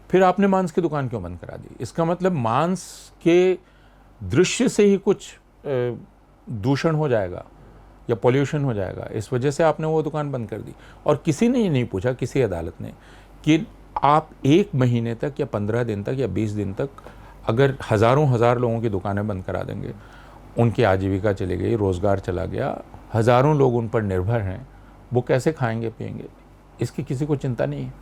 फिर आपने मांस की दुकान क्यों बंद करा दी? इसका मतलब मांस के दृश्य से ही कुछ दूषण हो जाएगा या पॉल्यूशन हो जाएगा, इस वजह से आपने वो दुकान बंद कर दी। और किसी ने ये नहीं पूछा, किसी अदालत ने, कि आप 1 महीने तक या 15 दिन तक या 20 दिन तक अगर हज़ार लोगों की दुकानें बंद करा देंगे, उनकी आजीविका चली गई, रोज़गार चला गया, हज़ारों लोग उन पर निर्भर हैं, वो कैसे खाएंगे पिएंगे? इसकी किसी को चिंता नहीं है।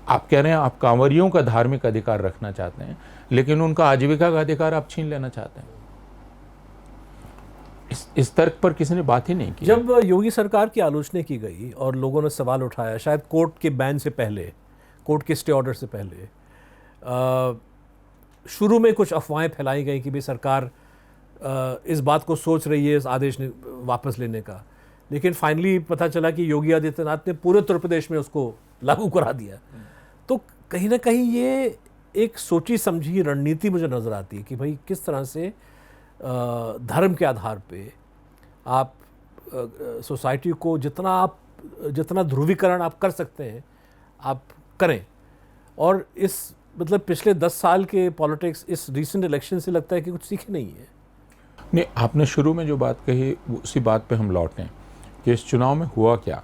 आप कह रहे हैं आप कांवरियों का धार्मिक अधिकार रखना चाहते हैं, लेकिन उनका आजीविका का अधिकार आप छीन लेना चाहते हैं। इस तर्क पर किसी ने बात ही नहीं की। जब योगी सरकार की आलोचना की गई और लोगों ने सवाल उठाया, शायद कोर्ट के बैन से पहले, कोर्ट के स्टे ऑर्डर से पहले, शुरू में कुछ अफवाहें फैलाई गई कि भाई सरकार इस बात को सोच रही है इस आदेश वापस लेने का, लेकिन फाइनली पता चला कि योगी आदित्यनाथ ने पूरे उत्तर प्रदेश में उसको लागू करा दिया। तो कहीं ना कहीं ये एक सोची समझी रणनीति मुझे नज़र आती है कि भाई किस तरह से धर्म के आधार पे आप सोसाइटी को जितना ध्रुवीकरण आप कर सकते हैं आप करें। और इस मतलब पिछले 10 साल के पॉलिटिक्स इस रीसेंट इलेक्शन से लगता है कि कुछ सीखे नहीं है। नहीं, आपने शुरू में जो बात कही उसी बात पे हम लौटें कि इस चुनाव में हुआ क्या।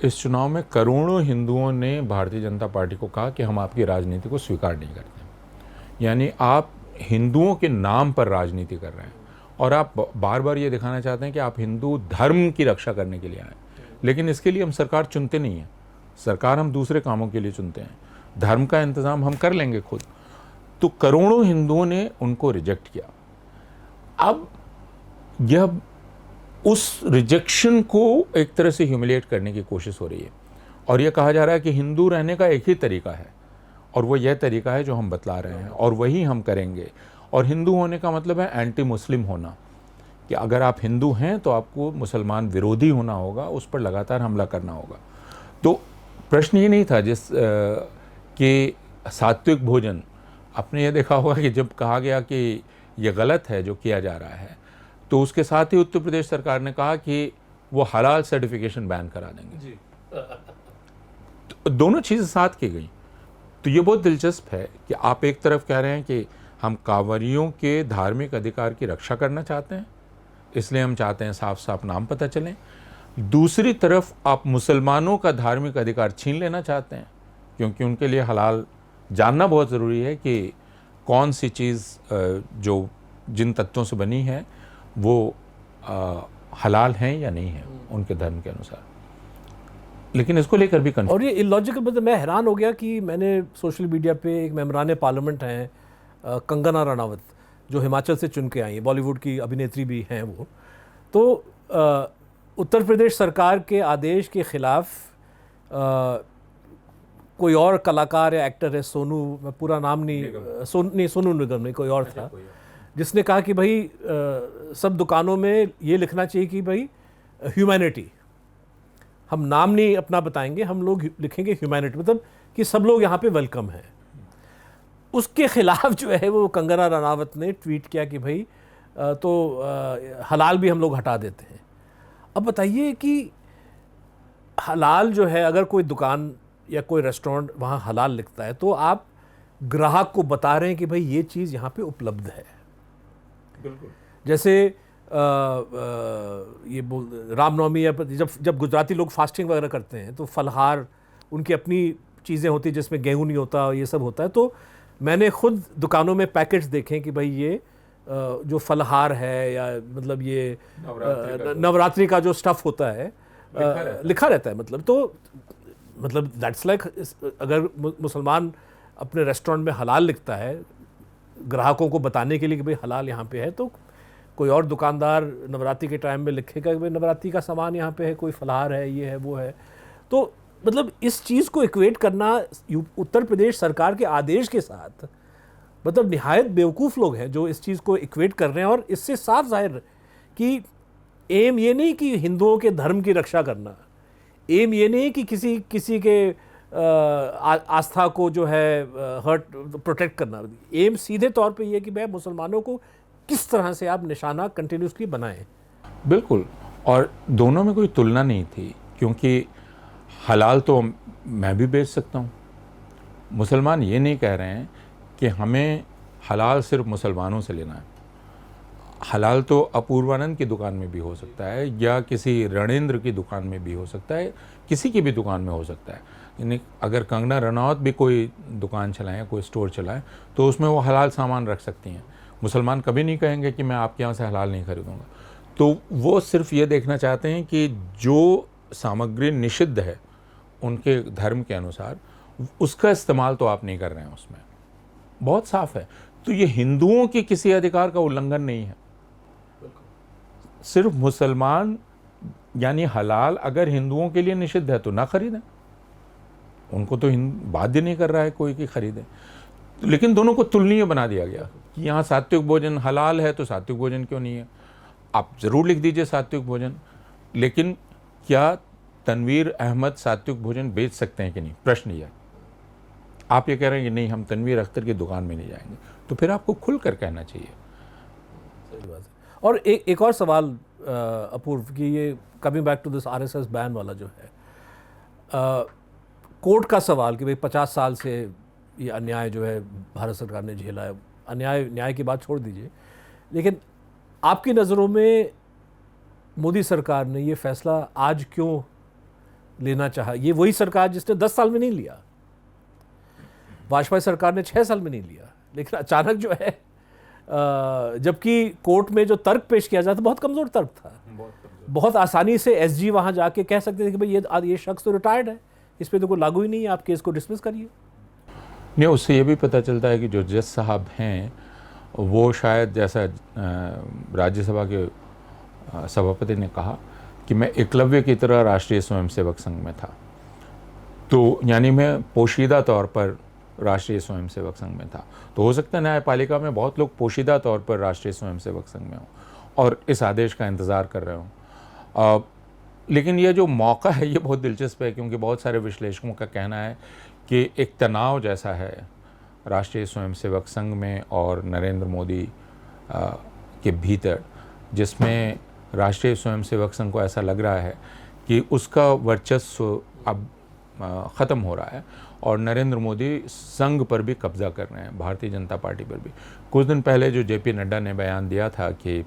इस चुनाव में करोड़ों हिंदुओं ने भारतीय जनता पार्टी को कहा कि हम आपकी राजनीति को स्वीकार नहीं करते। यानी आप हिंदुओं के नाम पर राजनीति कर रहे हैं और आप बार बार ये दिखाना चाहते हैं कि आप हिंदू धर्म की रक्षा करने के लिए आए। लेकिन इसके लिए हम सरकार चुनते नहीं हैं, सरकार हम दूसरे कामों के लिए चुनते हैं। धर्म का इंतज़ाम हम कर लेंगे खुद। तो करोड़ों हिंदुओं ने उनको रिजेक्ट किया। अब यह उस रिजेक्शन को एक तरह से ह्यूमिलिएट करने की कोशिश हो रही है और यह कहा जा रहा है कि हिंदू रहने का एक ही तरीका है और वो यह तरीका है जो हम बतला रहे हैं और वही हम करेंगे। और हिंदू होने का मतलब है एंटी मुस्लिम होना, कि अगर आप हिंदू हैं तो आपको मुसलमान विरोधी होना होगा, उस पर लगातार हमला करना होगा। तो प्रश्न ये नहीं था कि सात्विक भोजन, आपने ये देखा होगा कि जब कहा गया कि ये गलत है जो किया जा रहा है तो उसके साथ ही उत्तर प्रदेश सरकार ने कहा कि वो हलाल सर्टिफिकेशन बैन करा देंगे जी। तो दोनों चीज़ें साथ की गई। तो ये बहुत दिलचस्प है कि आप एक तरफ कह रहे हैं कि हम कांवरियों के धार्मिक अधिकार की रक्षा करना चाहते हैं, इसलिए हम चाहते हैं साफ साफ नाम पता चलें। दूसरी तरफ आप मुसलमानों का धार्मिक अधिकार छीन लेना चाहते हैं, क्योंकि उनके लिए हलाल जानना बहुत ज़रूरी है कि कौन सी चीज़ जो जिन तत्वों से बनी है वो हलाल हैं या नहीं है उनके धर्म के अनुसार। लेकिन इसको लेकर भी और ये इलॉजिकल, मतलब मैं हैरान हो गया कि मैंने सोशल मीडिया पे एक मेम्बरान पार्लियामेंट हैं कंगना रनावत, जो हिमाचल से चुन के आई हैं, बॉलीवुड की अभिनेत्री भी हैं वो। तो उत्तर प्रदेश सरकार के आदेश के ख़िलाफ़ कोई और कलाकार या एक्टर है, सोनू, मैं पूरा नाम नहीं, सोनू निगम नहीं, कोई और था, जिसने कहा कि भाई सब दुकानों में ये लिखना चाहिए कि भाई ह्यूमैनिटी, हम नाम नहीं अपना बताएंगे, हम लोग लिखेंगे ह्यूमैनिटी, मतलब कि सब लोग यहाँ पे वेलकम हैं। उसके खिलाफ जो है वो कंगना रनावत ने ट्वीट किया कि भाई हलाल भी हम लोग हटा देते हैं। अब बताइए कि हलाल जो है, अगर कोई दुकान या कोई रेस्टोरेंट वहाँ हलाल लिखता है तो आप ग्राहक को बता रहे हैं कि भाई ये चीज़ यहाँ पे उपलब्ध है। बिल्कुल। जैसे ये रामनवमी या जब गुजराती लोग फास्टिंग वगैरह करते हैं तो फलहार, उनकी अपनी चीज़ें होती हैं जिसमें गेहूँ नहीं होता, ये सब होता है। तो मैंने खुद दुकानों में पैकेट्स देखे कि भाई ये जो फलहार है या मतलब ये नवरात्रि का जो स्टफ़ होता है लिखा रहता है। मतलब तो मतलब दैट्स लाइक, अगर मुसलमान अपने रेस्टोरेंट में हलाल लिखता है ग्राहकों को बताने के लिए कि भाई हलाल यहाँ पे है, तो कोई और दुकानदार नवरात्रि के टाइम में लिखेगा कि भाई नवरात्रि का सामान यहाँ पे है, कोई फलहार है, ये है, वो है। तो मतलब इस चीज़ को इक्वेट करना उत्तर प्रदेश सरकार के आदेश के साथ, मतलब निहायत बेवकूफ़ लोग हैं जो इस चीज़ को इक्वेट कर रहे हैं। और इससे साफ जाहिर कि एम ये नहीं कि हिंदुओं के धर्म की रक्षा करना, एम ये नहीं कि किसी के आस्था को जो है हर्ट प्रोटेक्ट करना। एम सीधे तौर पे ये कि भाई मुसलमानों को किस तरह से आप निशाना कंटिन्यूसली बनाएं। बिल्कुल। और दोनों में कोई तुलना नहीं थी, क्योंकि हलाल तो मैं भी बेच सकता हूँ। मुसलमान ये नहीं कह रहे हैं कि हमें हलाल सिर्फ मुसलमानों से लेना है। हलाल तो अपूर्वानंद की दुकान में भी हो सकता है, या किसी रणेंद्र की दुकान में भी हो सकता है, किसी की भी दुकान में हो सकता है। यानी अगर कंगना रनावत भी कोई दुकान चलाएं, कोई स्टोर चलाएं, तो उसमें वो हलाल सामान रख सकती हैं। मुसलमान कभी नहीं कहेंगे कि मैं आपके यहाँ से हलाल नहीं खरीदूँगा। तो वो सिर्फ ये देखना चाहते हैं कि जो सामग्री निषिद्ध है उनके धर्म के अनुसार, उसका इस्तेमाल तो आप नहीं कर रहे हैं उसमें। बहुत साफ है। तो ये हिंदुओं के किसी अधिकार का उल्लंघन नहीं है। सिर्फ मुसलमान, यानी हलाल अगर हिंदुओं के लिए निषिद्ध है तो ना खरीदें, उनको तो बाध्य नहीं कर रहा है कोई कि खरीदें। लेकिन दोनों को तुलनीय बना दिया गया कि यहाँ सात्विक भोजन हलाल है तो सात्विक भोजन क्यों नहीं है। आप ज़रूर लिख दीजिए सात्विक भोजन, लेकिन क्या तनवीर अहमद सात्विक भोजन बेच सकते हैं कि नहीं, प्रश्न यह। आप ये कह रहे हैं कि नहीं, हम तनवीर अख्तर की दुकान में नहीं जाएंगे, तो फिर आपको खुल कर कहना चाहिए। सही बात है। और एक और सवाल अपूर्व कि ये coming back to this RSS ban वाला जो है, कोर्ट का सवाल कि भाई 50 साल से ये अन्याय जो है भारत सरकार ने झेला है, न्याय की बात छोड़ दीजिए, लेकिन आपकी नज़रों में मोदी सरकार ने ये फैसला आज क्यों लेना चाहा? ये वही सरकार जिसने 10 साल में नहीं लिया, वाजपेयी सरकार ने 6 साल में नहीं लिया, लेकिन अचानक जो है जबकि कोर्ट में जो तर्क पेश किया जाता बहुत कमज़ोर तर्क था, बहुत आसानी से एसजी वहाँ जाके कह सकते थे कि भाई ये शख्स तो रिटायर्ड है, इस पर तो कोई लागू ही नहीं है, आप केस को डिसमिस करिए। नहीं, उससे ये भी पता चलता है कि जो जज साहब हैं वो शायद, जैसा राज्यसभा के सभापति ने कहा कि मैं एकलव्य की तरह राष्ट्रीय स्वयंसेवक संघ में था, तो यानी मैं पोशीदा तौर पर राष्ट्रीय स्वयंसेवक संघ में था। तो हो सकता है न्यायपालिका में बहुत लोग पोशीदा तौर पर राष्ट्रीय स्वयंसेवक संघ में हों और इस आदेश का इंतज़ार कर रहे हों। लेकिन ये जो मौका है ये बहुत दिलचस्प है, क्योंकि बहुत सारे विश्लेषकों का कहना है कि एक तनाव जैसा है राष्ट्रीय स्वयंसेवक संघ में और नरेंद्र मोदी के भीतर, जिसमें राष्ट्रीय स्वयंसेवक संघ को ऐसा लग रहा है कि उसका वर्चस्व अब ख़त्म हो रहा है और नरेंद्र मोदी संघ पर भी कब्ज़ा कर रहे हैं, भारतीय जनता पार्टी पर भी। कुछ दिन पहले जो जेपी नड्डा ने बयान दिया था कि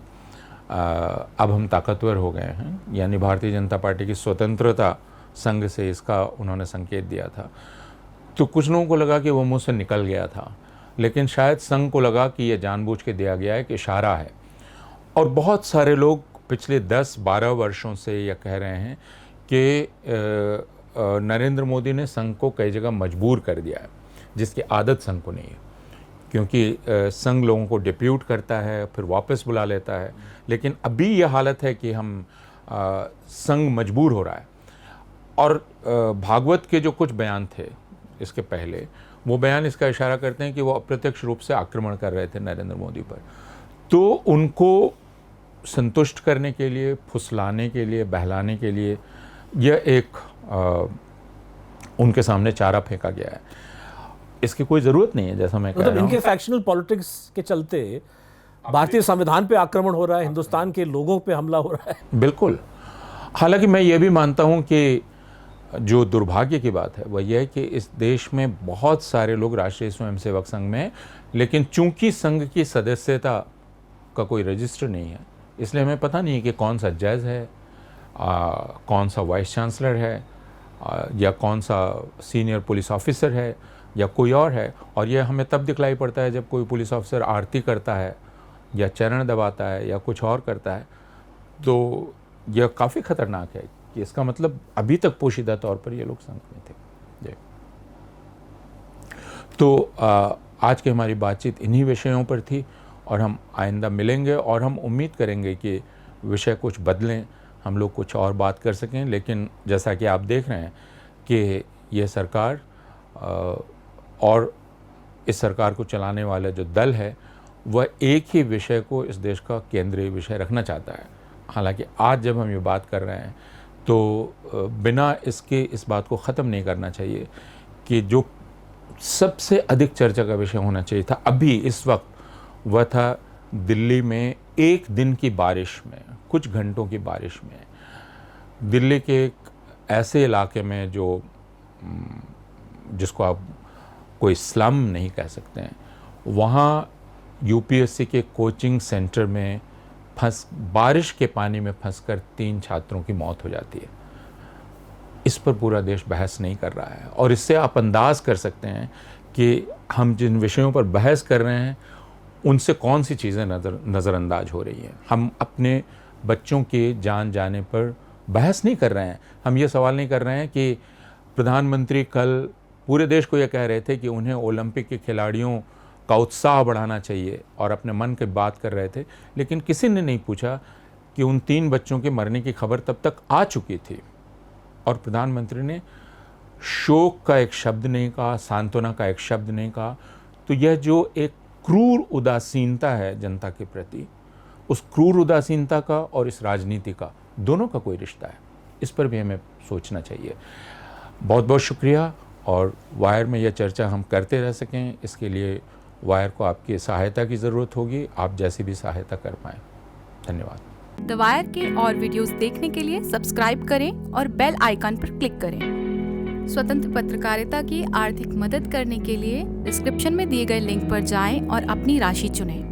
अब हम ताकतवर हो गए हैं, यानी भारतीय जनता पार्टी की स्वतंत्रता संघ से, इसका उन्होंने संकेत दिया था, तो कुछ लोगों को लगा कि वो मुँह से निकल गया था, लेकिन शायद संघ को लगा कि ये जानबूझ के दिया गया है, कि इशारा है। और बहुत सारे लोग पिछले 10-12 वर्षों से यह कह रहे हैं कि नरेंद्र मोदी ने संघ को कई जगह मजबूर कर दिया है, जिसकी आदत संघ को नहीं है, क्योंकि संघ लोगों को डिप्यूट करता है फिर वापस बुला लेता है। लेकिन अभी यह हालत है कि हम संघ मजबूर हो रहा है। और भागवत के जो कुछ बयान थे इसके पहले, वो बयान इसका इशारा करते हैं कि वो अप्रत्यक्ष रूप से आक्रमण कर रहे थे नरेंद्र मोदी पर। तो उनको संतुष्ट करने के लिए, फुसलाने के लिए, बहलाने के लिए यह एक उनके सामने चारा फेंका गया है। इसकी कोई ज़रूरत नहीं है, जैसा मैं कह रहा हूं। इनके फैक्शनल पॉलिटिक्स के चलते भारतीय संविधान पे आक्रमण हो रहा है, हिंदुस्तान के लोगों पे हमला हो रहा है। बिल्कुल। हालांकि मैं ये भी मानता हूं कि जो दुर्भाग्य की बात है वह यह है कि इस देश में बहुत सारे लोग राष्ट्रीय स्वयंसेवक संघ में हैं, लेकिन चूंकि संघ की सदस्यता का कोई रजिस्टर नहीं है, इसलिए हमें पता नहीं है कि कौन सा जज है, कौन सा वाइस चांसलर है, या कौन सा सीनियर पुलिस ऑफिसर है, या कोई और है। और यह हमें तब दिखलाई पड़ता है जब कोई पुलिस ऑफिसर आरती करता है या चरण दबाता है या कुछ और करता है। तो यह काफ़ी ख़तरनाक है कि इसका मतलब अभी तक पोशीदा तौर पर ये लोग संघ में थे। जी। तो आज की हमारी बातचीत इन्हीं विषयों पर थी और हम आइंदा मिलेंगे और हम उम्मीद करेंगे कि विषय कुछ बदलें, हम लोग कुछ और बात कर सकें। लेकिन जैसा कि आप देख रहे हैं कि यह सरकार और इस सरकार को चलाने वाला जो दल है वह एक ही विषय को इस देश का केंद्रीय विषय रखना चाहता है। हालांकि आज जब हम ये बात कर रहे हैं तो बिना इसके इस बात को ख़त्म नहीं करना चाहिए कि जो सबसे अधिक चर्चा का विषय होना चाहिए था अभी इस वक्त, वह था दिल्ली में एक दिन की बारिश में, कुछ घंटों की बारिश में, दिल्ली के एक ऐसे इलाके में जो जिसको आप कोई स्लम नहीं कह सकते हैं, वहाँ यूपीएससी के कोचिंग सेंटर में बारिश के पानी में फंसकर 3 छात्रों की मौत हो जाती है। इस पर पूरा देश बहस नहीं कर रहा है और इससे आप अंदाज़ कर सकते हैं कि हम जिन विषयों पर बहस कर रहे हैं उनसे कौन सी चीज़ें नज़रअंदाज हो रही हैं। हम अपने बच्चों के जान जाने पर बहस नहीं कर रहे हैं। हम ये सवाल नहीं कर रहे हैं कि प्रधानमंत्री कल पूरे देश को ये कह रहे थे कि उन्हें ओलंपिक के खिलाड़ियों का उत्साह बढ़ाना चाहिए और अपने मन की बात कर रहे थे, लेकिन किसी ने नहीं पूछा कि उन 3 बच्चों के मरने की खबर तब तक आ चुकी थी और प्रधानमंत्री ने शोक का एक शब्द नहीं कहा, सांत्वना का एक शब्द नहीं कहा। तो यह जो एक क्रूर उदासीनता है जनता के प्रति, उस क्रूर उदासीनता का और इस राजनीति का दोनों का कोई रिश्ता है, इस पर भी हमें सोचना चाहिए। बहुत बहुत शुक्रिया। और वायर में यह चर्चा हम करते रह सकें, इसके लिए वायर को आपकी सहायता की ज़रूरत होगी, आप जैसी भी सहायता कर पाएँ। धन्यवाद। द वायर के और वीडियोस देखने के लिए सब्सक्राइब करें और बेल आइकन पर क्लिक करें। स्वतंत्र पत्रकारिता की आर्थिक मदद करने के लिए डिस्क्रिप्शन में दिए गए लिंक पर जाएं और अपनी राशि चुनें।